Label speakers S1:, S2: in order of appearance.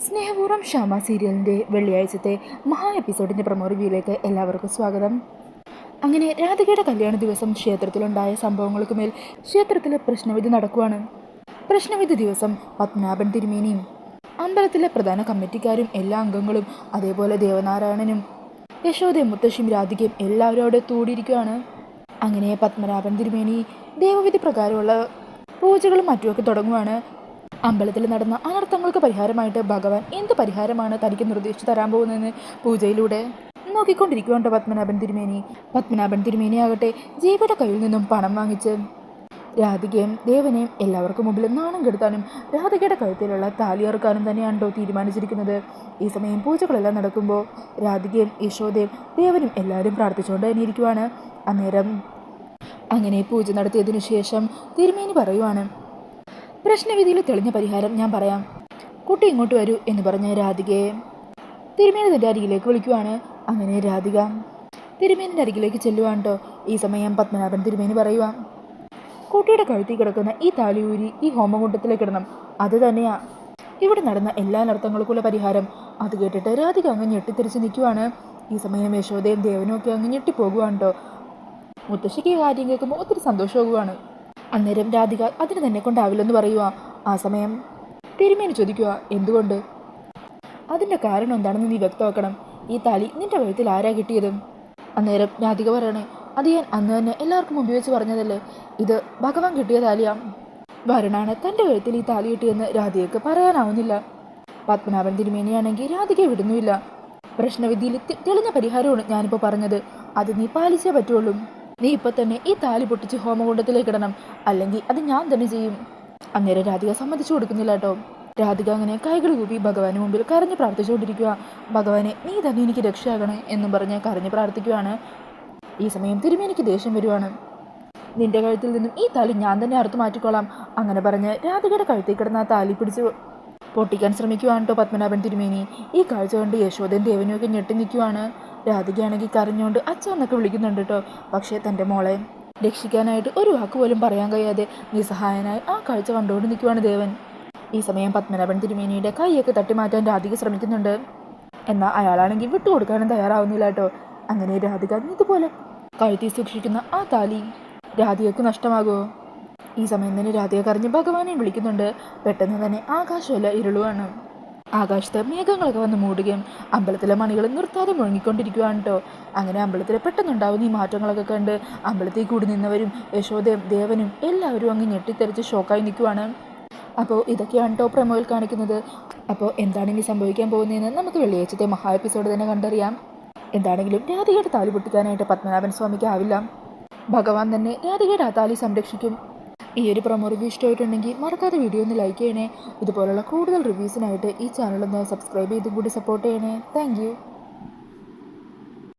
S1: സ്നേഹപൂർവ്വം ഷാമ സീരിയലിൻ്റെ വെള്ളിയാഴ്ചത്തെ മഹാ എപ്പിസോഡിൻ്റെ പ്രൊമോ റിവ്യൂയിലേക്ക് എല്ലാവർക്കും സ്വാഗതം. അങ്ങനെ രാധികയുടെ കല്യാണ ദിവസം ക്ഷേത്രത്തിലുണ്ടായ സംഭവങ്ങൾക്ക് മേൽ ക്ഷേത്രത്തിലെ പ്രശ്നവിധി നടക്കുവാണ്. പ്രശ്നവിധി ദിവസം പത്മനാഭൻ തിരുമേനിയും അമ്പലത്തിലെ പ്രധാന കമ്മിറ്റിക്കാരും എല്ലാ അംഗങ്ങളും അതേപോലെ ദേവനാരായണനും യശോദയും മുത്തശ്ശിയും രാധികയും എല്ലാവരും അവിടെ കൂടിയിരിക്കുകയാണ്. അങ്ങനെ പത്മനാഭൻ തിരുമേനി ദേവവിധി പ്രകാരമുള്ള പൂജകളും മറ്റുമൊക്കെ തുടങ്ങുവാണ്. അമ്പലത്തിൽ നടന്ന അനർത്ഥങ്ങൾക്ക് പരിഹാരമായിട്ട് ഭഗവാൻ എന്ത് പരിഹാരമാണ് തനിക്ക് നിർദ്ദേശിച്ചു തരാൻ പോകുന്നതെന്ന് പൂജയിലൂടെ നോക്കിക്കൊണ്ടിരിക്കുകയാണ് പത്മനാഭൻ തിരുമേനി ആകട്ടെ ജീവയുടെ കയ്യിൽ നിന്നും പണം വാങ്ങിച്ച് രാധികയും ദേവനെയും എല്ലാവർക്കും മുമ്പിൽ നാണം കെടുത്താനും രാധികയുടെ കഴുത്തിലുള്ള താലി ഇറക്കാനും തന്നെയാണോ തീരുമാനിച്ചിരിക്കുന്നത്. ഈ സമയം പൂജകളെല്ലാം നടക്കുമ്പോൾ രാധികയും യശോദയും ദേവനും എല്ലാവരും പ്രാർത്ഥിച്ചുകൊണ്ട് തന്നെ ഇരിക്കുവാണ്. അന്നേരം അങ്ങനെ പൂജ നടത്തിയതിനു ശേഷം തിരുമേനി പറയുവാണ്, പ്രശ്നവിധിയിൽ തെളിഞ്ഞ പരിഹാരം ഞാൻ പറയാം, കുട്ടി ഇങ്ങോട്ട് വരൂ എന്ന് പറഞ്ഞ രാധികയെ തിരുമേനി തൻ്റെ അരികിലേക്ക് വിളിക്കുവാണ്. അങ്ങനെ രാധിക തിരുമേനിൻ്റെ അരികിലേക്ക് ചെല്ലുവാണ് കേട്ടോ. ഈ സമയം പത്മനാഭൻ തിരുമേനി പറയുക, കുട്ടിയുടെ കഴുത്തിൽ കിടക്കുന്ന ഈ താലി ഊരി ഈ ഹോമകുണ്ടത്തിലേക്ക് ഇടണം, അത് തന്നെയാ ഇവിടെ നടന്ന എല്ലാ അനർത്ഥങ്ങൾക്കുള്ള പരിഹാരം. അത് കേട്ടിട്ട് രാധിക അങ്ങ് ഞെട്ടിത്തെറിച്ച് നിൽക്കുവാണ്. ഈ സമയം യശോദയും ദേവനും ഒക്കെ അങ്ങ് ഞെട്ടിപ്പോകുവാണ് കേട്ടോ. മുത്തശ്ശിക്ക് ഈ കാര്യം കേൾക്കുമ്പോൾ ഒത്തിരി സന്തോഷമാകുവാണ്. അന്നേരം രാധിക അതിന് തന്നെ കൊണ്ടാവില്ലെന്ന് പറയുക. ആ സമയം തിരുമേനി ചോദിക്കുക, എന്തുകൊണ്ട്? അതിൻ്റെ കാരണം എന്താണെന്ന് നീ വ്യക്തമാക്കണം. ഈ താലി നിന്റെ കഴുത്തിൽ ആരാ കിട്ടിയതും? അന്നേരം രാധിക പറയണേ, അത് ഞാൻ അന്ന് തന്നെ എല്ലാവർക്കും മുമ്പ് വെച്ച് പറഞ്ഞതല്ലേ, ഇത് ഭഗവാൻ കിട്ടിയ താലിയാ. വരണാണ് തൻ്റെ കഴുത്തിൽ ഈ താലി കിട്ടിയെന്ന് രാധികയ്ക്ക് പറയാനാവുന്നില്ല. പത്മനാഭൻ തിരുമേനിയാണെങ്കിൽ രാധികയെ വിടുന്നുമില്ല. പ്രശ്നവിധിയിൽ തെളിഞ്ഞ പരിഹാരമാണ് ഞാനിപ്പോൾ പറഞ്ഞത്, അത് നീ പാലിച്ചേ പറ്റുള്ളൂ. നീ ഇപ്പം തന്നെ ഈ താലി പൊട്ടിച്ച് ഹോമകുണ്ടത്തിലേക്ക് ഇടണം, അല്ലെങ്കിൽ അത് ഞാൻ തന്നെ ചെയ്യും. അന്നേരം രാധിക സമ്മതിച്ചു കൊടുക്കുന്നില്ല കേട്ടോ. രാധിക അങ്ങനെ കൈകൾ കൂപ്പി ഭഗവാന് മുമ്പിൽ കരഞ്ഞ് പ്രാർത്ഥിച്ചുകൊണ്ടിരിക്കുക. ഭഗവാനെ നീ തന്നെ എനിക്ക് രക്ഷയാകണേ എന്നും പറഞ്ഞ് കരഞ്ഞ് പ്രാർത്ഥിക്കുകയാണ്. ഈ സമയം തിരുമേനിക്ക് ദേഷ്യം വരുവാണ്. നിന്റെ കഴുത്തിൽ നിന്നും ഈ താലി ഞാൻ തന്നെ അറുത്തു മാറ്റിക്കോളാം അങ്ങനെ പറഞ്ഞ് രാധികയുടെ കഴുത്തിൽ കിടന്ന ആ താലി പിടിച്ച് പൊട്ടിക്കാൻ ശ്രമിക്കുവാണ് കേട്ടോ പത്മനാഭൻ തിരുമേനി. ഈ കാഴ്ച കൊണ്ട് യശോദയും ദേവനും ഒക്കെ ഞെട്ടി നിൽക്കുവാണ്. രാധികയാണെങ്കിൽ കരഞ്ഞുകൊണ്ട് അച്ഛ എന്നൊക്കെ വിളിക്കുന്നുണ്ട് കേട്ടോ. പക്ഷേ തൻ്റെ മോളെ രക്ഷിക്കാനായിട്ട് ഒരു വാക്ക് പോലും പറയാൻ കഴിയാതെ നിസ്സഹായനായി ആ കാഴ്ച കണ്ടുകൊണ്ട് നിൽക്കുവാണ് ദേവൻ. ഈ സമയം പത്മനാഭൻ തിരുമേനിയുടെ കൈയൊക്കെ തട്ടിമാറ്റാൻ രാധിക ശ്രമിക്കുന്നുണ്ട്. എന്നാൽ അയാളാണെങ്കിൽ വിട്ടുകൊടുക്കാനും തയ്യാറാവുന്നില്ല കേട്ടോ. അങ്ങനെ രാധിക ഇതുപോലെ കഴുത്തി സൂക്ഷിക്കുന്ന ആ താലി രാധികക്ക് നഷ്ടമാകുമോ? ഈ സമയം തന്നെ രാധിക കരഞ്ഞ് ഭഗവാനെ വിളിക്കുന്നുണ്ട്. പെട്ടെന്ന് തന്നെ ആകാശമല്ല ഇരുളുവാണ്. ആകാശത്ത് മേഘങ്ങളൊക്കെ വന്ന് മൂടുകയും അമ്പലത്തിലെ മണികൾ നിർത്താതെ മുഴങ്ങിക്കൊണ്ടിരിക്കുകയാണ് കേട്ടോ. അങ്ങനെ അമ്പലത്തിൽ പെട്ടെന്നുണ്ടാവുന്ന ഈ മാറ്റങ്ങളൊക്കെ കണ്ട് അമ്പലത്തിൽ കൂടി നിന്നവരും യശോദയും ദേവനും എല്ലാവരും അങ്ങ് ഞെട്ടിത്തെറിച്ച് ഷോക്കായി നിൽക്കുവാണ്. അപ്പോൾ ഇതൊക്കെയാണ് കേട്ടോ പ്രമോയിൽ കാണിക്കുന്നത്. അപ്പോൾ എന്താണ് ഇനി സംഭവിക്കാൻ പോകുന്നതെന്ന് നമുക്ക് വെള്ളിയാഴ്ചത്തെ മഹാ എപ്പിസോഡ് തന്നെ കണ്ടറിയാം. എന്താണെങ്കിലും രാധികയുടെ താലി പൊട്ടിക്കാനായിട്ട് പത്മനാഭൻ സ്വാമിക്ക് ആവില്ല. ഭഗവാൻ തന്നെ രാധികയുടെ ആ താലി സംരക്ഷിക്കും. ഈ ഒരു പ്രൊമോ റിവ്യൂ ഇഷ്ടമായിട്ടുണ്ടെങ്കിൽ മറക്കാതെ വീഡിയോ ഒന്ന് ലൈക്ക് ചെയ്യണേ. ഇതുപോലുള്ള കൂടുതൽ റിവ്യൂസിനായിട്ട് ഈ ചാനൽ ഒന്ന് സബ്സ്ക്രൈബ് ചെയ്തും കൂടി സപ്പോർട്ട് ചെയ്യണേ. Thank you.